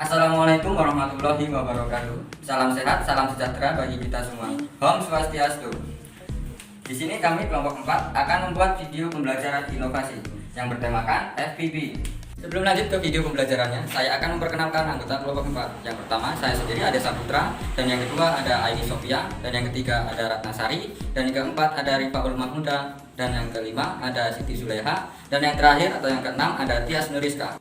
Assalamualaikum warahmatullahi wabarakatuh. Salam sehat, salam sejahtera bagi kita semua. Om Swastiastu. Di sini kami kelompok 4 akan membuat video pembelajaran inovasi yang bertemakan FPB. Sebelum lanjut ke video pembelajarannya, saya akan memperkenalkan anggota kelompok 4. Yang pertama, saya sendiri ada Saputra, dan yang kedua ada Aini Sofia, dan yang ketiga ada Ratnasari, dan yang keempat ada Rifaul Mahmuda, dan yang kelima ada Siti Zuleha, dan yang terakhir atau yang keenam ada Tias Nuriska.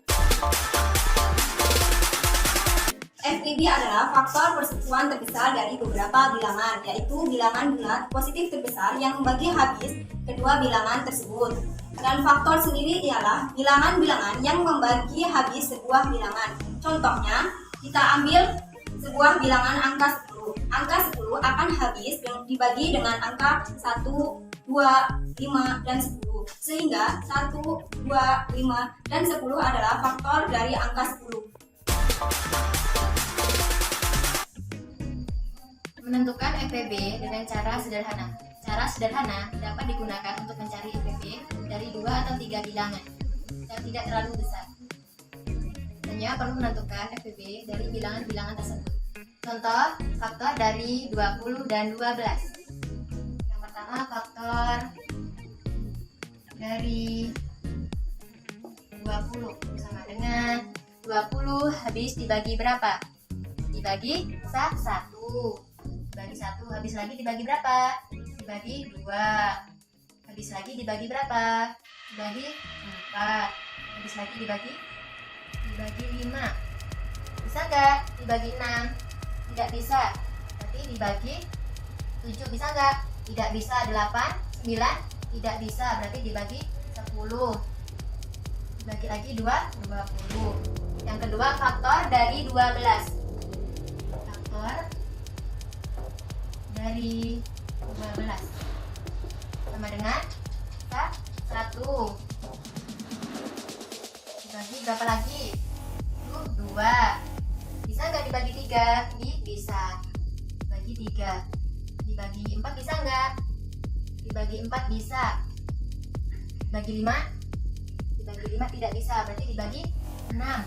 FPB adalah faktor persatuan terbesar dari beberapa bilangan, yaitu bilangan bulat positif terbesar yang membagi habis kedua bilangan tersebut. Dan faktor sendiri ialah bilangan-bilangan yang membagi habis sebuah bilangan. Contohnya, kita ambil sebuah bilangan angka 10. Angka 10 akan habis dibagi dengan angka 1, 2, 5, dan 10. Sehingga 1, 2, 5, dan 10 adalah faktor dari angka 10. Menentukan FPB dengan cara sederhana. Cara sederhana dapat digunakan untuk mencari FPB dari 2 atau 3 bilangan yang tidak terlalu besar. Hanya perlu menentukan FPB dari bilangan-bilangan tersebut. Contoh, faktor dari 20 dan 12. Yang pertama, faktor dari 20 sama dengan 20 habis dibagi berapa? Dibagi 1. Dibagi 1, habis lagi dibagi berapa? Dibagi 2. Habis lagi dibagi berapa? Dibagi 4. Habis lagi dibagi 5. Bisa nggak dibagi 6? Tidak bisa. Berarti dibagi 7 bisa nggak? Tidak bisa. 8, 9 tidak bisa. Berarti dibagi 10. Dibagi lagi 20. Yang kedua, faktor dari 12. Faktor dari 12 sama dengan 1. Dibagi berapa lagi? 2. Bisa nggak dibagi 3? Bisa. Bagi 3. Dibagi 4 bisa nggak? Dibagi 4 bisa. Dibagi 5? Dibagi 5 tidak bisa. Berarti dibagi 6.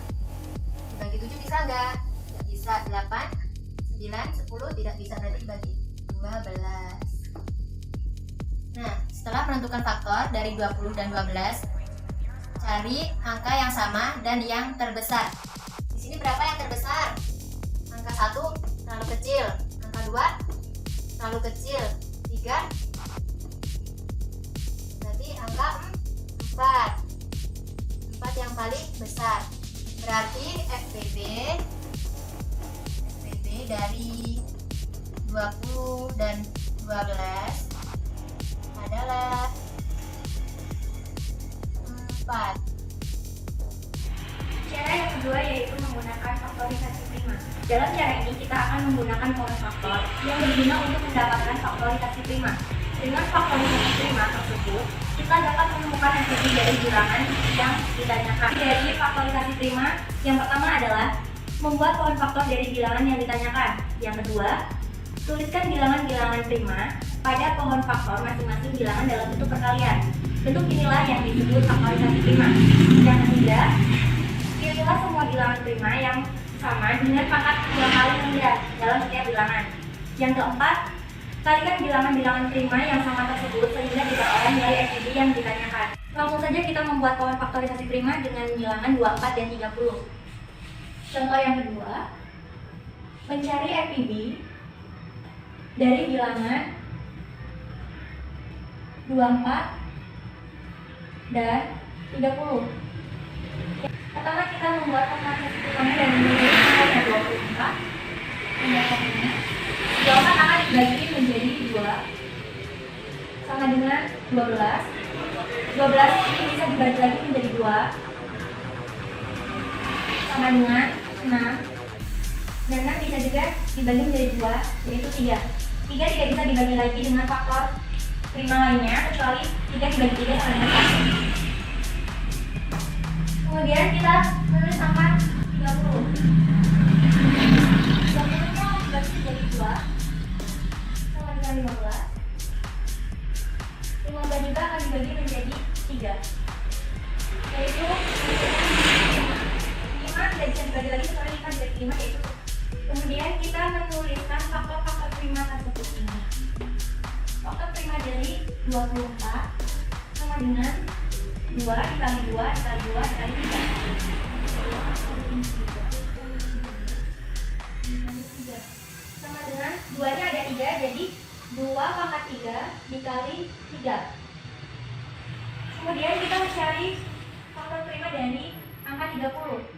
Dibagi 7 bisa nggak? Tidak bisa. 8, 9, 10 tidak bisa. Berarti dibagi 12. Nah, setelah menentukan faktor dari 20 dan 12, cari angka yang sama dan yang terbesar. Di sini berapa yang terbesar? Angka 1 terlalu kecil, angka 2 terlalu kecil, 3 berarti angka 4. 4 yang paling besar. Berarti FPB dari 20 dan 12 adalah 4. Cara yang kedua yaitu menggunakan faktorisasi prima. Dalam cara ini kita akan menggunakan pola faktor yang berguna untuk mendapatkan faktorisasi prima. Dengan faktorisasi prima tersebut, kita dapat menemukan FPB dari bilangan yang ditanyakan. Dari faktorisasi prima, yang pertama adalah membuat pohon faktor dari bilangan yang ditanyakan. Yang kedua, tuliskan bilangan-bilangan prima pada pohon faktor masing-masing bilangan dalam bentuk perkalian. Bentuk inilah yang disebut faktorisasi prima. Yang ketiga, pilihlah semua bilangan prima yang sama dengan pangkat 2 kali rendah dalam setiap bilangan. Yang keempat, kalikan bilangan-bilangan prima yang sama tersebut sehingga diperoleh nilai FPB yang ditanyakan. Langsung saja kita membuat pohon faktorisasi prima dengan bilangan 24 dan 30. Contoh yang kedua, mencari FPB dari bilangan 24 dan 30. Pertama kita membuat faktorisasi primanya dan menjadi angka 24. Pendapatnya 24 akan dibagi menjadi 2 sama dengan 12. 12 ini bisa dibagi lagi menjadi 2 sama dengan 6. Dan 6 bisa juga dibagi menjadi 2, yaitu 3. 3 tidak bisa dibagi lagi dengan faktor prima lainnya, kecuali 3 dibagi 3 sama dengan 1. Kemudian kita menulis angka 30. 30 nya dibagi menjadi 2 sama dengan 15. 15 juga akan dibagi menjadi 3, yaitu 5 tidak bisa dibagi lagi sesuai dengan dibagi 5 yaitu. Kemudian kita menuliskan faktor-faktor prima tersebut ini. Faktor prima dari 24 sama dengan 2 dikali 2 dikali 2 dikali 3 sama dengan 2 nya ada 3, jadi 2 pangkat 3 dikali 3. Kemudian kita mencari faktor prima dari angka 30.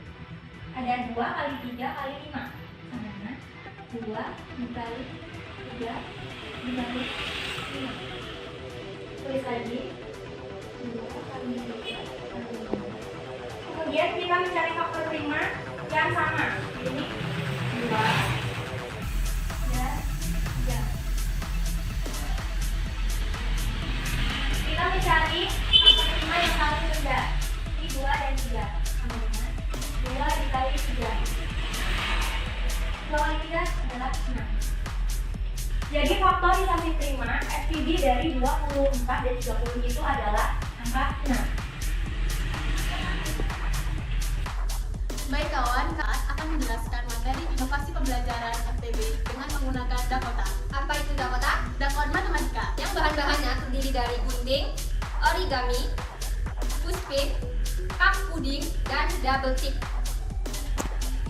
Ada 2 kali 3 kali 5 sama dengan 2 dikali 3 dikali 5. Tulis lagi 2 kali 3 kali 5. Kemudian kita mencari faktor prima yang sama. Ini 2 dan 3. Kita mencari faktor prima yang paling rendah. Ini 2 dan 3 sama dengan 2 dikali 3. 2 kali 3 adalah 6. Jadi faktorisasi prima FPB dari 24 dan 30 itu adalah angka 6. Baik kawan, Kak akan menjelaskan materi inovasi pembelajaran FPB dengan menggunakan Dakota. Apa itu Dakota? Dakota matematika. Yang bahan-bahannya terdiri dari gunting, origami, pushpin, cup puding, dan double tip.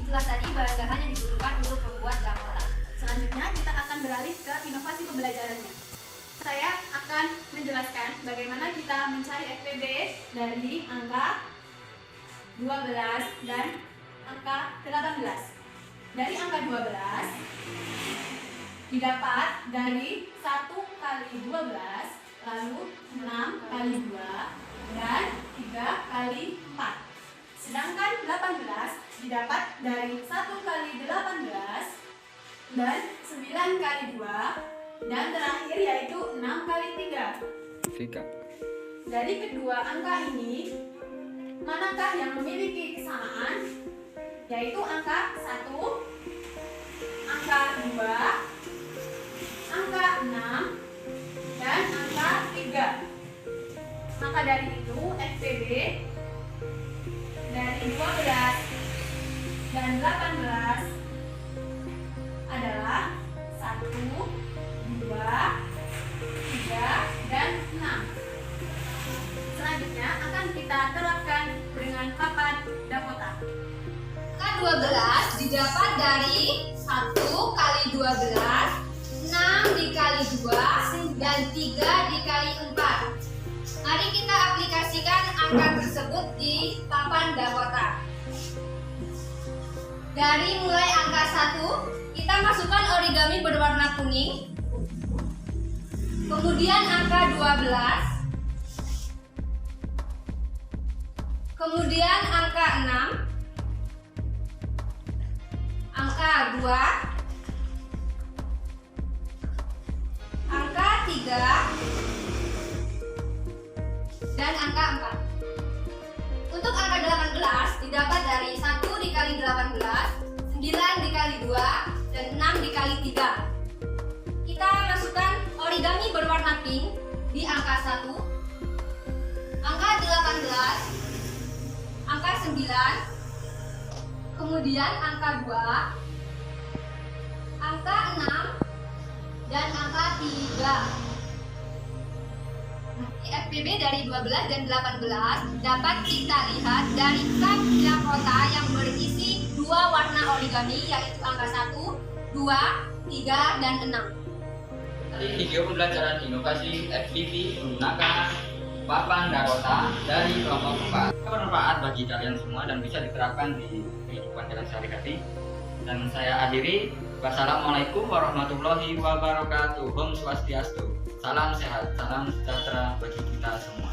Itulah tadi bahan-bahan yang dibutuhkan untuk membuat Dakota. Selanjutnya kita akan beralih ke inovasi pembelajarannya. Saya akan menjelaskan bagaimana kita mencari FPB dari angka 12 dan angka 18. Dari angka 12 didapat dari 1 kali 12, lalu 6 kali 2, dan 3 kali 4. Sedangkan 18 didapat dari 1 kali 18, dan 9 kali 2, dan terakhir yaitu 6 kali 3. Dari kedua angka ini, manakah yang memiliki kesamaan? Yaitu angka 1, angka 2, angka 6, dan angka 3. Maka dari itu FPB dari 12 dan 18 adalah 1, 2, 3, dan 6. Selanjutnya akan kita terapkan dengan papan Dakota. Angka 12 didapat dari 1 kali 12, 6 dikali 2, dan 3 dikali 4. Mari kita aplikasikan angka tersebut di papan Dakota. Dari mulai angka 1, kita masukkan origami berwarna kuning. Kemudian angka 12. Kemudian angka 6. Angka 2. Angka 3. Dan angka 4. Untuk angka 18 didapat dari 1 dikali 18, 9 dikali 2, dan 6 dikali 3. Kita masukkan origami berwarna pink di angka 1, angka 18, angka 9, kemudian angka 2, angka 6, dan angka 3. FPB dari 12 dan 18 dapat kita lihat dari cup Dakota yang berisi 2 warna origami, yaitu angka 1, 2, 3, dan 6. Video pembelajaran inovasi FPB menggunakan papan Dakota dari kelompok 4 bermanfaat bagi kalian semua dan bisa diterapkan di kehidupan kalian sehari-hari. Dan saya akhiri, wassalamualaikum warahmatullahi wabarakatuh. Om Swastiastu. Salam sehat, salam sejahtera bagi kita semua.